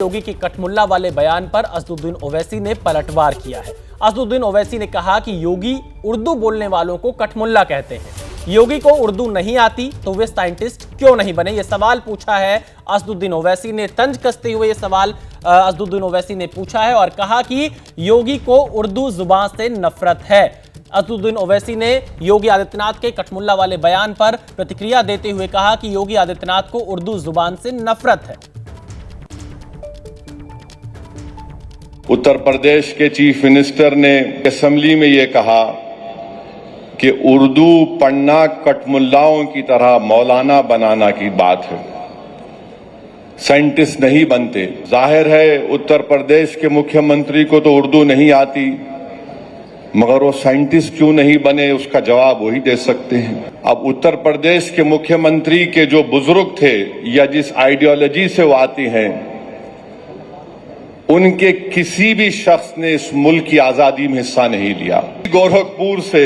योगी की कठमुल्ला वाले बयान पर असदुद्दीन ओवैसी ने पलटवार किया है। असदुद्दीन ओवैसी ने कहा कि योगी उर्दू बोलने वालों को कठमुल्ला कहते हैं। योगी को उर्दू नहीं आती तो वे साइंटिस्ट क्यों नहीं बने, यह सवाल पूछा है असदुद्दीन ओवैसी ने। तंज कसते हुए यह सवाल असदुद्दीन ओवैसी ने पूछा है और कहा कि योगी को उर्दू जुबान से नफरत है। असदुद्दीन ओवैसी ने योगी आदित्यनाथ के कठमुल्ला वाले बयान पर प्रतिक्रिया देते हुए कहा कि योगी आदित्यनाथ को उर्दू जुबान से नफरत है। उत्तर प्रदेश के चीफ मिनिस्टर ने असेंबली में यह कहा कि उर्दू पढ़ना कठमुल्लाओं की तरह मौलाना बनाना की बात है, साइंटिस्ट नहीं बनते। जाहिर है उत्तर प्रदेश के मुख्यमंत्री को तो उर्दू नहीं आती, मगर वो साइंटिस्ट क्यों नहीं बने उसका जवाब वही दे सकते हैं। अब उत्तर प्रदेश के मुख्यमंत्री के जो बुजुर्ग थे या जिस आइडियोलॉजी से वो आती हैं, उनके किसी भी शख्स ने इस मुल्क की आजादी में हिस्सा नहीं लिया। गोरखपुर से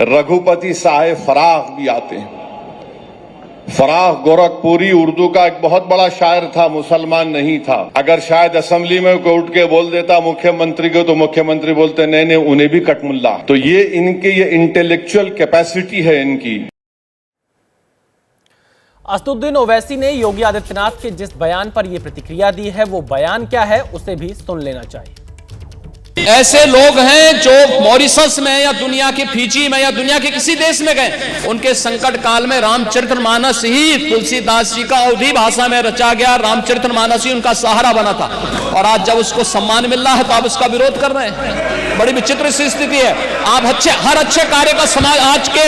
रघुपति साहेब फराख भी आते हैं। फराख गोरखपुरी उर्दू का एक बहुत बड़ा शायर था, मुसलमान नहीं था। अगर शायद असेंबली में कोई उठ के बोल देता मुख्यमंत्री को, तो मुख्यमंत्री बोलते नहीं उन्हें भी कठमुल्ला। तो ये इंटेलेक्चुअल कैपेसिटी है इनकी। असदुद्दीन ओवैसी ने योगी आदित्यनाथ के जिस बयान पर यह प्रतिक्रिया दी है, वो बयान क्या है उसे भी सुन लेना चाहिए। ऐसे लोग हैं जो मॉरिशस में या दुनिया के फिजी में या दुनिया के किसी देश में गए, उनके संकट काल में रामचरितमानस ही तुलसीदास जी का अवधी भाषा में रचा गया रामचरितमानस ही उनका सहारा बना था। और आज जब उसको सम्मान मिल रहा है तो आप उसका विरोध कर रहे हैं। बड़ी विचित्र सी स्थिति है। आप हर अच्छे कार्य का समाज, आज के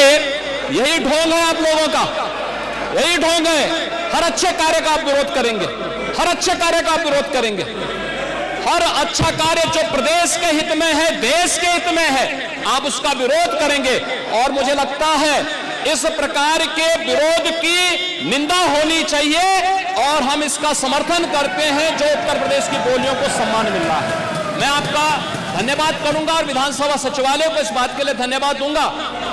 यही ढोंग है आप लोगों का, यही ढोंग है। हर अच्छे कार्य का आप विरोध करेंगे, हर अच्छे कार्य का आप विरोध करेंगे। हर अच्छा कार्य जो प्रदेश के हित में है, देश के हित में है, आप उसका विरोध करेंगे। और मुझे लगता है इस प्रकार के विरोध की निंदा होनी चाहिए और हम इसका समर्थन करते हैं जो उत्तर प्रदेश की बोलियों को सम्मान मिल रहा है। मैं आपका धन्यवाद करूंगा और विधानसभा सचिवालय को इस बात के लिए धन्यवाद दूंगा।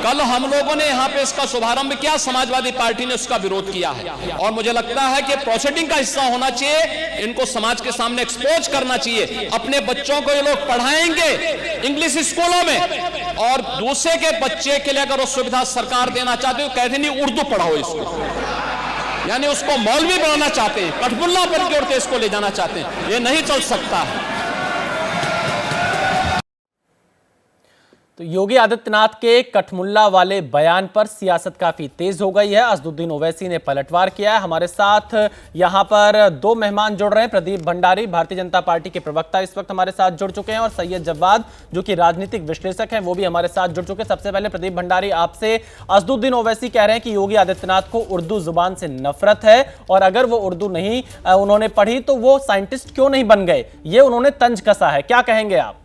कल हम लोगों ने यहां पे इसका शुभारंभ किया, समाजवादी पार्टी ने उसका विरोध किया है और मुझे लगता है कि प्रोसीडिंग का हिस्सा होना चाहिए। इनको समाज के सामने एक्सपोज करना चाहिए। अपने बच्चों को ये लोग पढ़ाएंगे इंग्लिश स्कूलों में और दूसरे के बच्चे के लिए अगर वो सुविधा सरकार देना चाहते हो, कहते नहीं उर्दू पढ़ाओ इसको, यानी उसको मौलवी बनाना चाहते हैं, कठमुल्ला पर जोड़ते इसको ले जाना चाहते हैं। ये नहीं चल सकता है। तो योगी आदित्यनाथ के कठमुल्ला वाले बयान पर सियासत काफी तेज हो गई है। असदुद्दीन ओवैसी ने पलटवार किया है। हमारे साथ यहां पर दो मेहमान जुड़ रहे हैं। प्रदीप भंडारी भारतीय जनता पार्टी के प्रवक्ता इस वक्त हमारे साथ जुड़ चुके हैं और सैयद जव्वाद जो कि राजनीतिक विश्लेषक हैं वो भी हमारे साथ जुड़ चुके हैं। सबसे पहले प्रदीप भंडारी आपसे, असदुद्दीन ओवैसी कह रहे हैं कि योगी आदित्यनाथ को उर्दू जुबान से नफरत है और अगर वो उर्दू नहीं उन्होंने पढ़ी तो वो साइंटिस्ट क्यों नहीं बन गए, ये उन्होंने तंज कसा है। क्या कहेंगे आप?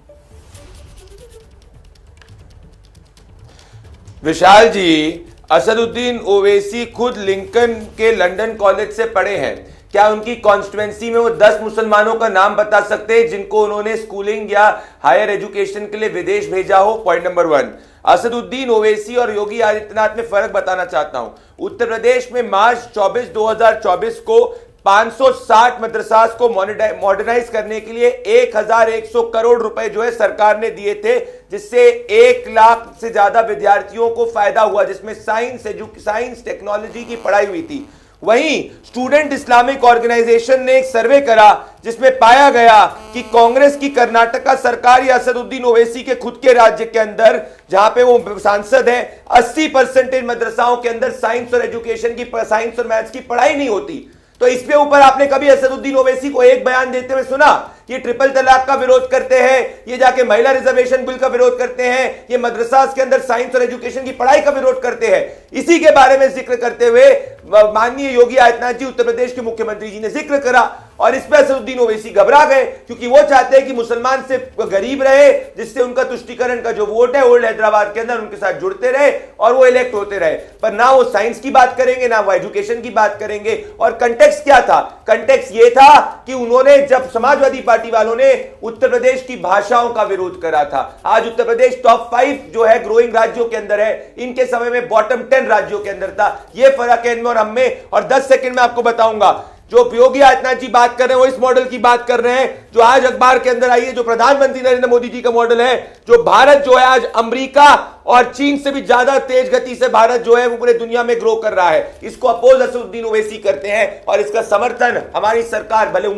विशाल जी, असदुद्दीन ओवैसी खुद लिंकन के लंदन कॉलेज से पढ़े हैं। क्या उनकी कॉन्स्टिट्यूएंसी में वो 10 मुसलमानों का नाम बता सकते हैं जिनको उन्होंने स्कूलिंग या हायर एजुकेशन के लिए विदेश भेजा हो? Point number 1। असदुद्दीन ओवैसी और योगी आदित्यनाथ में फर्क बताना चाहता हूं। उत्तर प्रदेश में मार्च 24, 2024 को 560 मदरसास को मॉडर्नाइज करने के लिए 1100 करोड़ रुपए जो है सरकार ने दिए थे, जिससे 1 लाख से ज्यादा विद्यार्थियों को फायदा हुआ, जिसमें साइंस टेक्नोलॉजी की पढ़ाई हुई थी। वहीं स्टूडेंट इस्लामिक ऑर्गेनाइजेशन ने एक सर्वे करा जिसमें पाया गया कि कांग्रेस की कर्नाटका सरकार या असदुद्दीन ओवैसी के खुद के राज्य के अंदर जहां पे वो सांसद है, 80% मदरसाओं के अंदर साइंस और एजुकेशन की, साइंस और मैथ्स की पढ़ाई नहीं होती। तो इस पे ऊपर आपने कभी असदुद्दीन ओवैसी को एक बयान देते हुए सुना? ये ट्रिपल तलाक का विरोध करते हैं, ये जाके महिला रिजर्वेशन बिल का विरोध करते हैं, ये मदरसास के अंदर साइंस और एजुकेशन की पढ़ाई का विरोध करते हैं। इसी के बारे में जिक्र करते हुए माननीय योगी आदित्यनाथ जी उत्तर प्रदेश के मुख्यमंत्री जी ने जिक्र करा और इस पर असदुद्दीन ओवैसी घबरा गए क्योंकि वो चाहते हैं कि मुसलमान से गरीब रहे, जिससे उनका तुष्टीकरण का जो वोट है ओल्ड हैदराबाद के अंदर उनके साथ जुड़ते रहे और वो इलेक्ट होते रहे। पर ना वो साइंस की बात करेंगे, ना वो एजुकेशन की बात करेंगे। और कंटेक्स्ट क्या था? कंटेक्स्ट ये था कि उन्होंने जब समाजवादी पार्टी वालों ने उत्तर प्रदेश की भाषाओं का विरोध करा था। आज उत्तर प्रदेश टॉप 5 जो है ग्रोइंग राज्यों के अंदर है, इनके समय में बॉटम 10 राज्यों के अंदर था। यह फर्क है इनमें और हम में। और 10 सेकंड में आपको बताऊंगा जो योगी आदित्यनाथ जी बात कर रहे हैं वो इस मॉडल की बात कर रहे हैं जो आज अखबार के अंदर आई है, जो प्रधानमंत्री नरेंद्र मोदी जी का मॉडल है, जो भारत जो है आज अमेरिका और चीन से भी ज्यादा तेज गति से भारत जो है वो पूरे दुनिया में ग्रो कर रहा है। इसको अपोज असदुद्दीन ओवैसी करते हैं और इसका समर्थन हमारी सरकार भले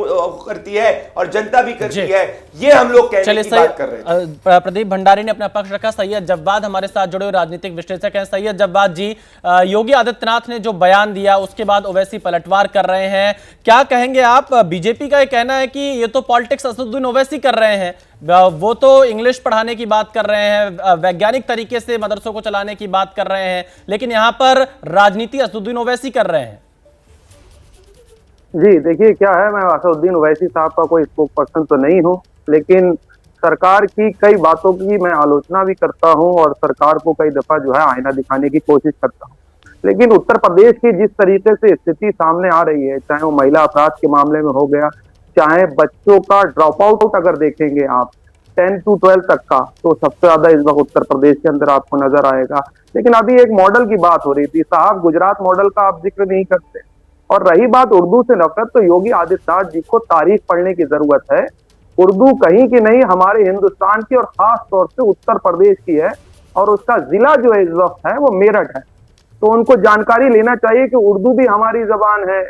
करती है और जनता भी करती है। ये हम लोग कहने की बात कर रहे हैं। प्रदीप भंडारी ने अपना पक्ष रखा। सैयद जव्वाद हमारे साथ जुड़े हुए राजनीतिक विश्लेषक हैं। सैयद जव्वाद जी, योगी आदित्यनाथ ने जो बयान दिया उसके बाद ओवैसी पलटवार कर रहे हैं, क्या कहेंगे आप? बीजेपी का ये कहना है कि ये तो पॉलिटिक्स असदुद्दीन ओवैसी कर रहे हैं, वो तो इंग्लिश पढ़ाने की बात कर रहे हैं, वैज्ञानिक तरीके से मदरसों को चलाने की बात कर रहे हैं, लेकिन यहां पर राजनीति असदुद्दीन ओवैसी कर रहे हैं। जी देखिए, क्या है, मैं असदुद्दीन ओवैसी साहब का कोई स्पोक पर्सन तो नहीं हूं, लेकिन सरकार की कई बातों की मैं आलोचना भी करता हूं और सरकार को कई दफा जो है आईना दिखाने की कोशिश करता हूं। लेकिन उत्तर प्रदेश की जिस तरीके से स्थिति सामने आ रही है, चाहे वो महिला अपराध के मामले में हो गया, चाहे बच्चों का ड्रॉप आउट अगर देखेंगे आप 10 to 12 तक का, तो सबसे ज्यादा इस वक्त उत्तर प्रदेश के अंदर आपको नजर आएगा। लेकिन अभी एक मॉडल की बात हो रही थी साहब, गुजरात मॉडल का आप जिक्र नहीं करते। और रही बात उर्दू से नफरत, तो योगी आदित्यनाथ जी को तारीख पढ़ने की जरूरत है। उर्दू कहीं की नहीं, हमारे हिंदुस्तान की और खास तौर से उत्तर प्रदेश की है, और उसका जिला जो है इस वक्त है वो मेरठ है। तो उनको जानकारी लेना चाहिए कि उर्दू भी हमारी जबान है,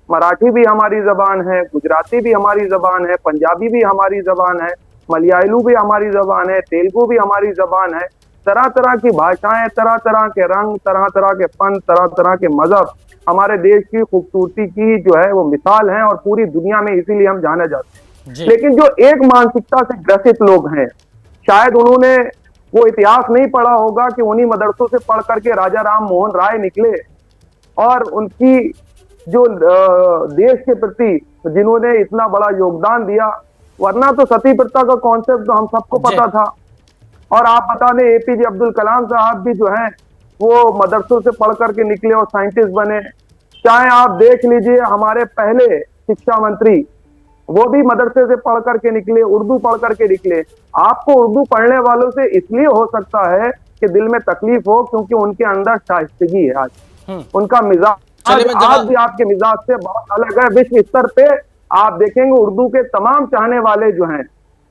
मराठी भी हमारी जबान है, गुजराती भी हमारी जबान है, पंजाबी भी हमारी जबान है, मलयालू भी हमारी जबान है, तेलुगु भी हमारी जबान है। तरह तरह की भाषाएं, तरह तरह के रंग, तरह तरह के फन, तरह तरह के मजहब हमारे देश की खूबसूरती की जो है वो मिसाल है, और पूरी दुनिया में इसीलिए हम जाने जाते हैं। लेकिन जो एक मानसिकता से ग्रसित लोग हैं, शायद उन्होंने वो इतिहास नहीं पढ़ा होगा कि उन्हीं मदरसों से पढ़ करके राजा राम मोहन राय निकले, और उनकी जो देश के प्रति जिन्होंने इतना बड़ा योगदान दिया। वरना तो सती प्रथा का कॉन्सेप्ट तो हम सबको पता था। और आप बता दें, एपीजे अब्दुल कलाम साहब भी जो हैं वो मदरसों से पढ़ करके निकले और साइंटिस्ट बने। चाहे आप देख लीजिए हमारे पहले शिक्षा मंत्री, वो भी मदरसे से पढ़ करके निकले, उर्दू पढ़ करके निकले। आपको उर्दू पढ़ने वालों से इसलिए हो सकता है कि दिल में तकलीफ हो, क्योंकि उनके अंदर शाइस्तगी है। आज उनका मिजाज आज भी आपके मिजाज से बहुत अलग है। विश्व स्तर पे आप देखेंगे उर्दू के तमाम चाहने वाले जो हैं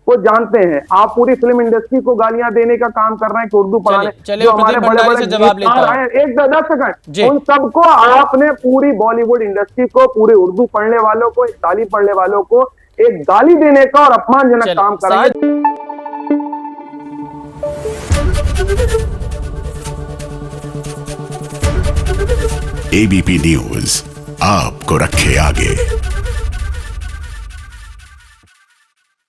वो जानते हैं। आप पूरी फिल्म इंडस्ट्री को गालियां देने का काम कर रहे हैं कि उर्दू पढ़ाने, जो हमारे बड़े बड़े गीतकार हैं, एक 10 सेकंड, उन सबको आपने पूरी बॉलीवुड इंडस्ट्री को, पूरे उर्दू पढ़ने वालों को, एक तालीम पढ़ने वालों को एक गाली देने का और अपमानजनक काम करा है। एबीपी न्यूज आपको रखे आगे।